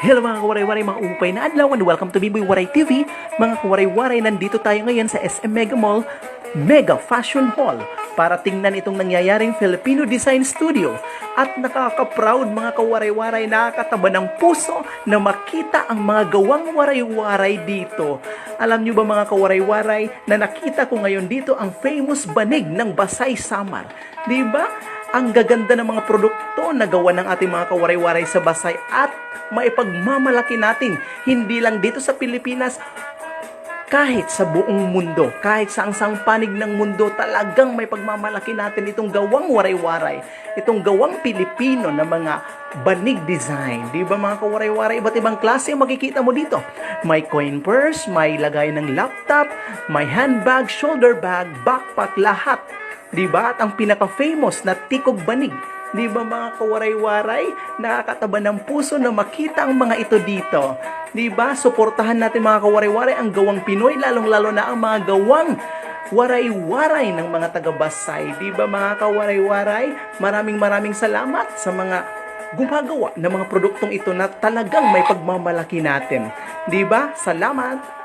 Hello mga kawaray-waray, mga upay na adlaw, and welcome to Biboy Waray TV. Mga kawaray-waray, nandito tayo ngayon sa SM Mega Mall, Mega Fashion Hall para tingnan itong nangyayaring Filipino Design Studio. At nakaka-proud mga kawaray-waray, nakakataba ng puso na makita ang mga gawang waray-waray dito. Alam nyo ba mga kawaray-waray na nakita ko ngayon dito ang famous banig ng Basay Samar? Diba? Ang gaganda ng mga produkto na gawa ng ating mga kawaray-waray sa Basay at maipagmamalaki natin, hindi lang dito sa Pilipinas, kahit sa buong mundo, kahit sa ang panig ng mundo, talagang may pagmamalaki natin itong gawang waray-waray, itong gawang Pilipino na mga banig design. Di ba mga kawaray-waray, iba't ibang klase ang makikita mo dito. May coin purse, may lagay ng laptop, may handbag, shoulder bag, backpack, lahat. Di ba? At ang pinaka-famous na tikog banig. Di ba mga kawaray-waray? Nakakataba ng puso na makita ang mga ito dito. Di ba? Suportahan natin mga kawaray-waray ang gawang Pinoy, lalong-lalo na ang mga gawang waray-waray ng mga taga-Basay. Di ba mga kawaray-waray? Maraming salamat sa mga gumagawa ng mga produktong ito na talagang may pagmamalaki natin. Di ba? Salamat!